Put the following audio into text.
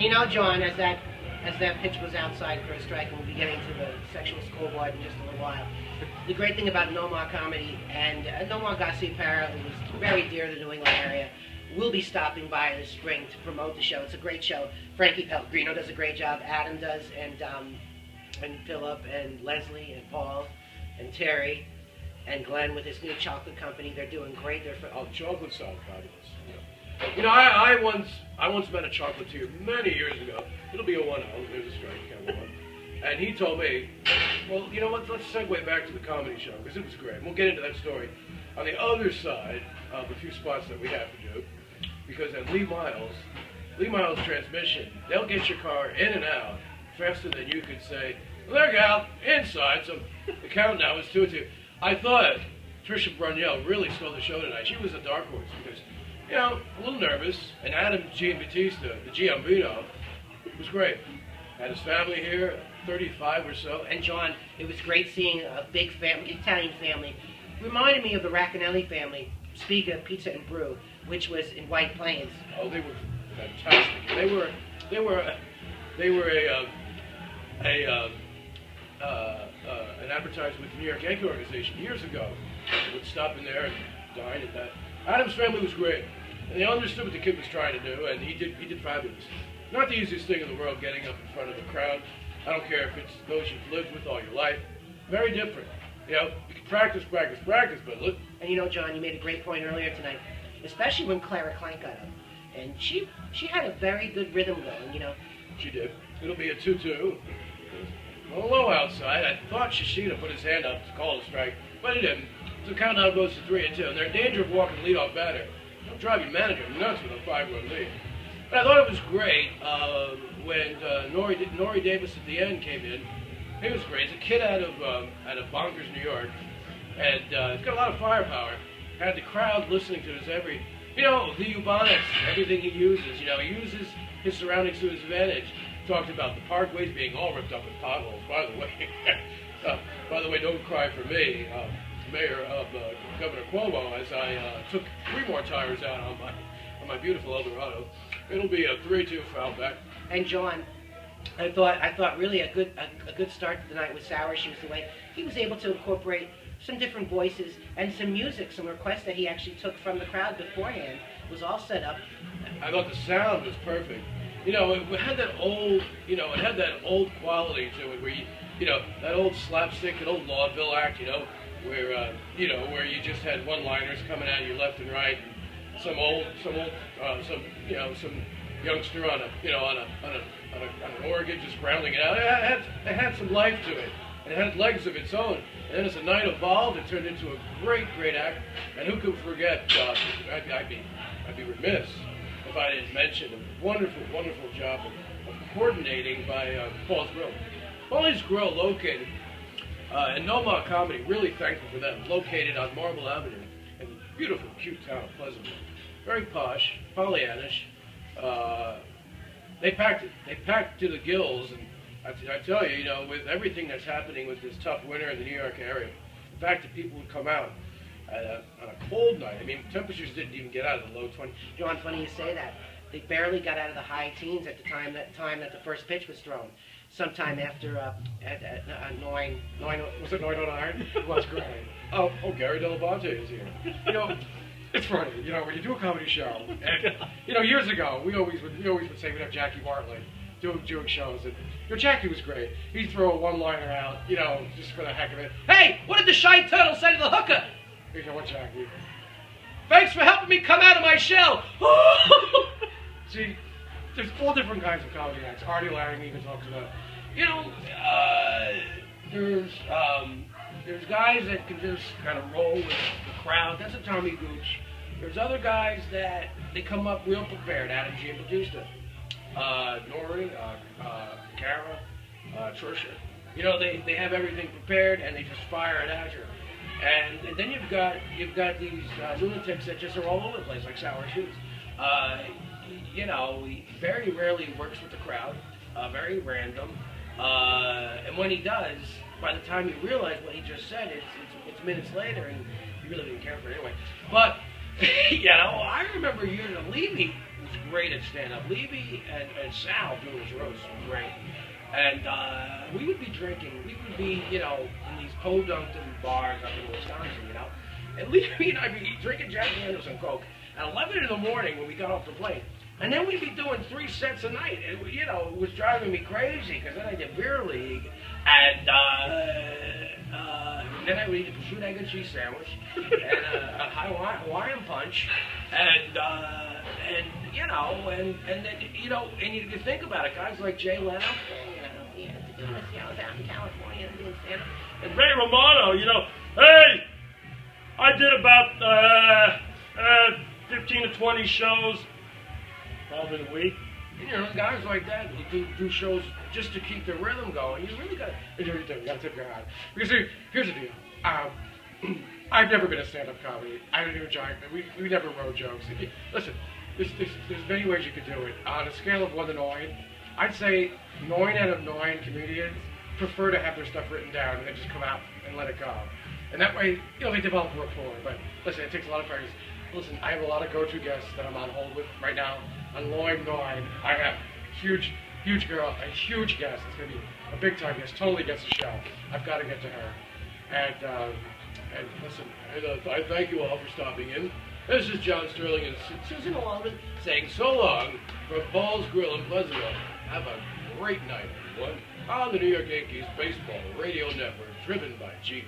And you know, John, as that pitch was outside for a strike, and we'll be getting to the sexual scoreboard in just a little while. The great thing about NoMa Comedy and NoMa Garcia Para, who is very dear to the New England area, will be stopping by this spring to promote the show. It's a great show. Frankie Pellegrino does a great job. Adam does, and Philip and Leslie and Paul and Terry and Glenn with his new chocolate company. They're doing great. Chocolate sounds fabulous. Yeah. You know, I once met a chocolatier many years ago. It'll be a 1-0. There's a strike, count one. And he told me, well, you know what? Let's segue back to the comedy show because it was great. And we'll get into that story on the other side of a few spots that we have to do. Because at Lee Miles Transmission, they'll get your car in and out faster than you could say, look out, inside. So the count now is 2-2. I thought Trisha Brunel really stole the show tonight. She was a dark horse because, you know, a little nervous. And Adam Giambattista, the Giambino, was great. Had his family here, 35 or so. And John, it was great seeing a big family, Italian family. Reminded me of the Racconelli family, Spiga Pizza and Brew, which was in White Plains. Oh, they were fantastic. They were an advertisement with the New York Yankee organization years ago. They would stop in there and dine and that. Adam's family was great, and they understood what the kid was trying to do, and he did fabulous. Not the easiest thing in the world, getting up in front of a crowd. I don't care if it's those you've lived with all your life. Very different. You know, you can practice, but look. And you know, John, you made a great point earlier tonight, especially when Clara Clank got up. And she had a very good rhythm going, you know. She did. It'll be a 2-2. A little low outside. I thought Shishita put his hand up to call a strike, but he didn't. So the countdown goes to 3-2, and they're in danger of walking leadoff batter. Don't drive your manager nuts with a 5-run lead. But I thought it was great when Nori Davis at the end came in. He was great. He's a kid out of Bonkers, New York, and he's got a lot of firepower. Had the crowd listening to his every, you know, the Ubonics, everything he uses. You know, he uses his surroundings to his advantage. Talked about the parkways being all ripped up in potholes. By the way, don't cry for me, Mayor of Governor Cuomo, as I took 3 more tires out on my beautiful Eldorado. It'll be a 3-2 foul back. And John, I thought really a good start to the night with Sour Shoes. The way he was able to incorporate some different voices and some music, some requests that he actually took from the crowd beforehand was all set up. I thought the sound was perfect. You know, it had that old, it had that old quality to it, where you know, that old slapstick, that old vaudeville act, where you just had one-liners coming at you left and right, and some youngster on an organ just growling it out. It had some life to it. It had legs of its own. And then as the night evolved, it turned into a great act. And who could forget? I'd be remiss if I didn't mention a wonderful job of coordinating by Paul's Grill. Paul's Grill, located in NoMa Comedy, really thankful for them. Located on Marble Avenue in the beautiful, cute town of Pleasantville. Very posh, Pollyannish. They packed it. They packed to the gills, and I tell you, with everything that's happening with this tough winter in the New York area, the fact that people would come out on a cold night. I mean, temperatures didn't even get out of the low 20s. John, funny you say that. They barely got out of the high teens at the time that the first pitch was thrown. Sometime after at 9, was it 9:09? It was great. Oh, Gary Dell'Abate is here. It's funny, when you do a comedy show, and years ago we always would say we'd have Jackie Bartlett doing shows, and Jackie was great. He'd throw a one-liner out, just for the heck of it. Hey, what did the shy turtle say to the hooker? You know what, Jackie? Thanks for helping me come out of my shell. See, there's all different kinds of comedy acts. Artie Lang even talks about, there's guys that can just kind of roll with the crowd. That's a Tommy Gooch. There's other guys that they come up real prepared. Adam Giambattista, Nori, Kara, Trisha. They have everything prepared and they just fire it at you. And then you've got these lunatics that just are all over the place like Sour Shoes. He very rarely works with the crowd. Very random. And when he does, by the time you realize what he just said, it's minutes later, and you really didn't care for it anyway. But I remember years of Levy was great at stand-up. Levy and Sal doing his roast were great. And we would be drinking. We would be, you know, in these podunk bars up in Wisconsin, you know. And Levy and I'd be drinking Jack Daniels and Coke at 11 in the morning when we got off the plane. And then we'd be doing 3 sets a night. And, you know, it was driving me crazy because then I did beer league. And then I would eat a prosciutto, egg, and cheese sandwich and a Hawaiian punch. And you know, and then, you know, and you think about it, guys like Jay Leno, you know, he had to do this, you know, down in California and doing stand-up. And Ray Romano, you know, hey, I did about 15 to 20 shows probably a week. You know, guys like that who do shows just to keep the rhythm going. You really got to do. You got to tip your hat. Because here's the deal. I've never been a stand-up comedy. I don't do a giant. We never wrote jokes. Listen, there's many ways you could do it. On a scale of 1 to 9, I'd say 9 out of 9 comedians prefer to have their stuff written down and then just come out and let it go. And that way, you know, they develop a rapport. But listen, it takes a lot of practice. Listen, I have a lot of go-to guests that I'm on hold with right now. On line 9, I have huge girl, a huge guest. It's going to be a big-time guest. Totally gets the show. I've got to get to her. And listen, I thank you all for stopping in. This is John Sterling and Suzyn Waldman saying so long from Ball's Grill in Pleasantville. Have a great night, everyone, on the New York Yankees Baseball Radio Network, driven by Jeep.